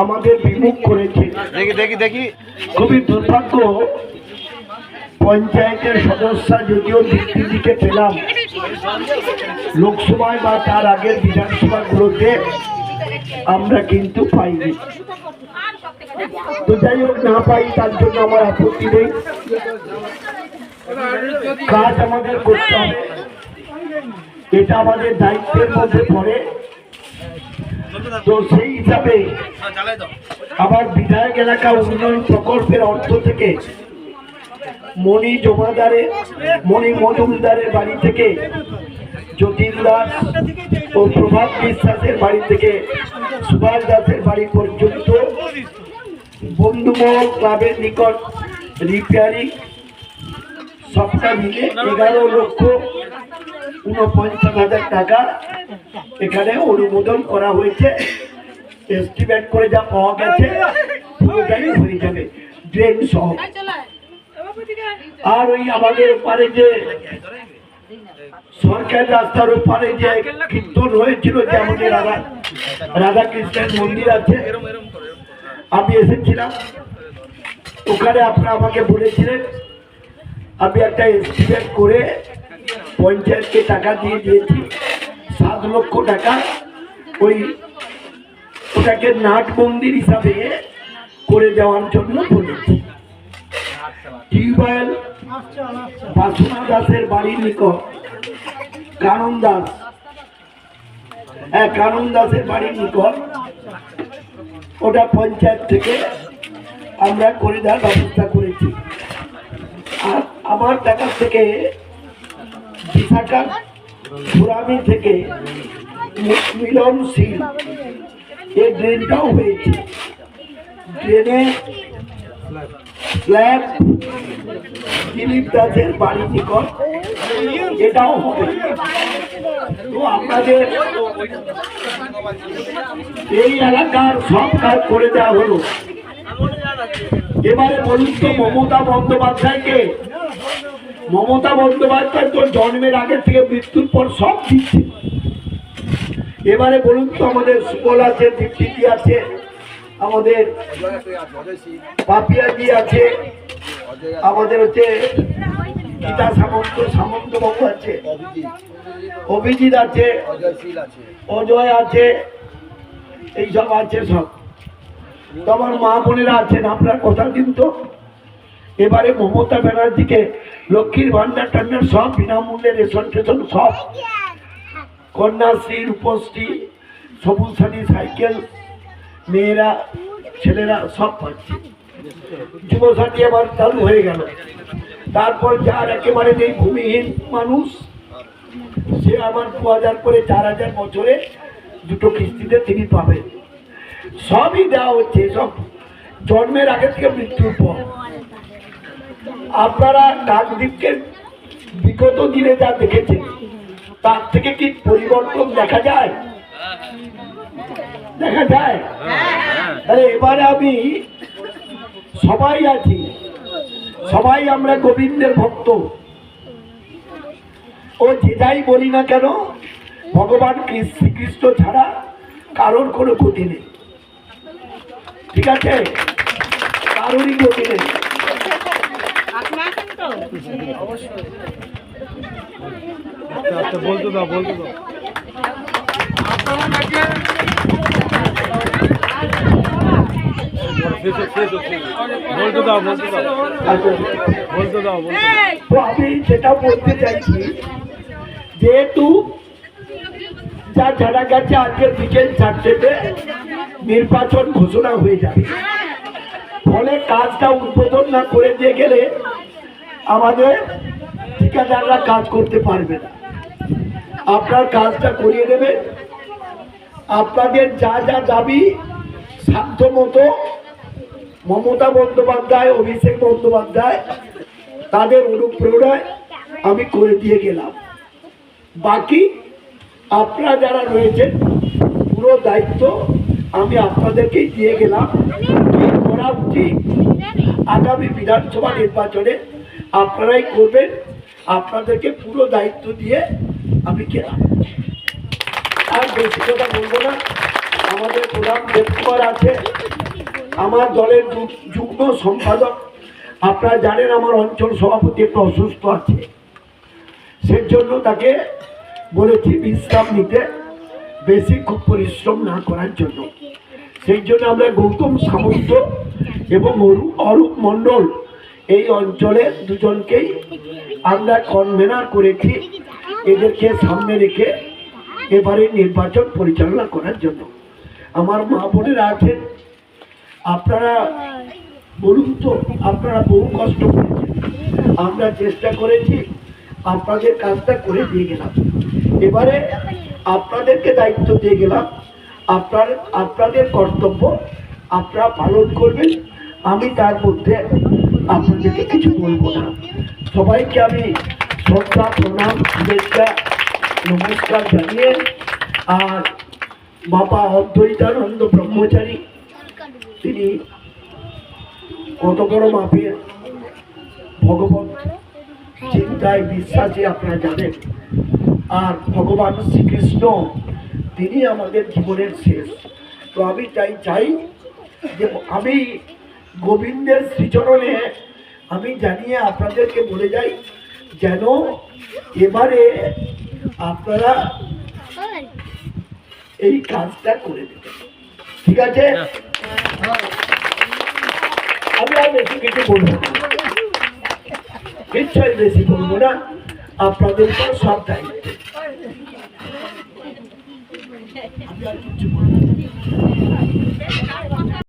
আমাদের বিমুখ করেছে। দেখি খুবই দুর্ভাগ্য, পঞ্চায়েতের সদস্য যদিও দিকে পেলাম, লোকসভায় বা তার আগের বিধানসভাগুলোতে আমরা কিন্তু পাইনি। তো যাই হোক, না পাই তার জন্য আমার আপত্তি নেই। কাজ আমাদের করতে হবে, এটা আমাদের দায়িত্বের মধ্যে পড়ে। তো সেই হিসাবে আমার বিধায়ক এলাকা উন্নয়ন প্রকল্পের অর্থ থেকে মণি মজুমদারের বাড়ি থেকে, যতীন দাস ও প্রভাত বিশ্বাসের বাড়ি থেকে সুভাষ দাসের বাড়ি পর্যন্ত বন্ধুমহল ক্লাবের নিকট রিপেয়ারিং সবটা মিলে 11,49,000 টাকা এখানে অনুমোদন করা হয়েছে। এস্টিমেট করে যা পাওয়া গেছে পুরোটাই হয়ে যাবে, ড্রেন সহ। আর ওই আমাদের পারে যে সরকার রাস্তার ওপারে যে কীর্তন হয়েছিল, যে আমাদের রাধাকৃষ্ণের মন্দির আছে, আমি এসেছিলাম ওখানে। আপনারা আমাকে বলেছিলেন, আমি একটা এস্টিমেট করে পঞ্চায়েতকে টাকা দিয়ে দিয়েছি 7 লক্ষ টাকা। ওটাকে নাট মন্দির হিসাবে করে দেওয়ার জন্য বলেছি। টিউবওয়েল বাসুনা দাসের বাড়ির নিকট কানন দাসের বাড়ির নিকট, ওটা পঞ্চায়েত থেকে আমরা করে দেওয়ার ব্যবস্থা করেছি। আর আমার টাকা থেকে বিশাখা ঘোরামি থেকে মিলনশীল এই ড্রেনটাও হয়েছে। ড্রেনে স্ল্যাব দিলীপ দাসের বাড়ি নিকট এটাও হবে। তো আপনাদের এই এলাকার সব কাজ করে দেওয়া হলো। এবারে বলুন তো, মমতা বন্দ্যোপাধ্যায় তো জন্মের আগে থেকে মৃত্যুর পর সব দিচ্ছে। এবারে বলুন তো, আমাদের সুবল আছে, দীপ্তি আছে, আমাদের পাপিয়াজি আছে, আমাদের হচ্ছে গীতা সামন্ত বাবু আছে, অভিজিৎ আছে, অজয় আছে, এইসব আছে সব। তো আমার মা বোনেরা আছেন, আপনার কথা কিন্তু এবারে মমতা ব্যানার্জিকে লক্ষ্মীর ভান্ডার টান্ডার সব বিনামূল্যে, রেশন টেশন সব, কন্যাশ্রী, রূপশ্রী, সবুজ সাথী সাইকেল, মেয়েরা ছেলেরা সব পাচ্ছে। যুবসাথী আবার চালু হয়ে গেল। তারপর যার একেবারে নেই, ভূমিহীন মানুষ, সে আবার 2000 করে 4000 বছরে 2টো কিস্তিতে তিনি পাবেন। সবই দেওয়া হচ্ছে, সব জন্মের আগে থেকে মৃত্যুর পর। আপনারা কাকদ্বীপকে বিগত দিনে যা দেখেছেন, তার থেকে কি পরিবর্তন দেখা যায়? তাহলে এবারে আমি সবাই আছি, সবাই আমরা গোবিন্দের ভক্ত। ও যে যাই বলি না কেন, ভগবান শ্রীকৃষ্ণ ছাড়া কারোর কোনো গতি নেই। ঠিক আছে, কারোরই গতি নেই। বলতে দাও তো আমি যেটা বলতে চাইছি, যেহেতু যা জানা গেছে আজকের বিকেল 4টেতে নির্বাচন ঘোষণা হয়ে যাবে, ফলে কাজটা উদ্বোধন না করে দিয়ে গেলে আমাদের ঠিকাদাররা কাজ করতে পারবে না। আপনার কাজটা করিয়ে দেবেন। আপনাদের যা যা দাবি সাধ্য মতো মমতা বন্দ্যোপাধ্যায়, অভিষেক বন্দ্যোপাধ্যায় তাদের অনুপ্রেরণায় আমি করে দিয়ে গেলাম। বাকি আপনারা যারা রয়েছেন, পুরো দায়িত্ব আমি আপনাদেরকেই দিয়ে গেলাম। কি করা উচিত আগামী বিধানসভা নির্বাচনে আপনারাই করবেন। আপনাদেরকে পুরো দায়িত্ব দিয়ে আমি গেলাম। আর বেশি কথা বলবো না। আমাদের প্রধান দেবকুমার আছে, আমার দলের যুগ্ম সম্পাদক। আপনারা জানেন আমার অঞ্চল সভাপতি একটু অসুস্থ আছে, সেই জন্য তাকে বলেছি বিশ্রাম নিতে, বেশি খুব পরিশ্রম না করার জন্য। সেই জন্য আমরা গৌতম সামন্ত এবং অরূপ মণ্ডল এই অঞ্চলের দুজনকেই আমরা কনভেনার করেছি, এদেরকে সামনে রেখে এবারে নির্বাচন পরিচালনা করার জন্য। আমার মা বোনেরা আছেন, আপনারা বলুন তো, আপনারা বহু কষ্ট করেছেন, আমরা চেষ্টা করেছি, আপনাদের কাজটা করে দিয়ে গেলাম। এবারে আপনাদেরকে দায়িত্ব দিয়ে গেলাম, আপনাদের কর্তব্য আপনারা পালন করবেন। আমি তার মধ্যে আপনাদেরকে কিছু বলবো না। সবাইকে আমি শ্রদ্ধা, প্রণাম, শুভেচ্ছা, নমস্কার জানিয়ে, আর বাবা অদ্বৈতানন্দ ব্রহ্মচারী, তিনি কত বড় মাপের ভগবান চিন্তায় বিশ্বাসী আপনারা জানেন। আর ভগবান শ্রীকৃষ্ণ তিনি আমাদের জীবনের শেষ। তো আমি চাই যে আমি গোবিন্দের শ্রীচরণে আমি জানিয়ে আপনাদেরকে বলে যাই, যেন এবারে আপনারা এই কাজটা করে দেবেন, ঠিক আছে? আমি আর বেশি কিছু বলবো না, নিশ্চয়ই বেশি বলবো না, আপনাদের উপর সব দায়িত্ব। আমি আর কিছু বলবো না।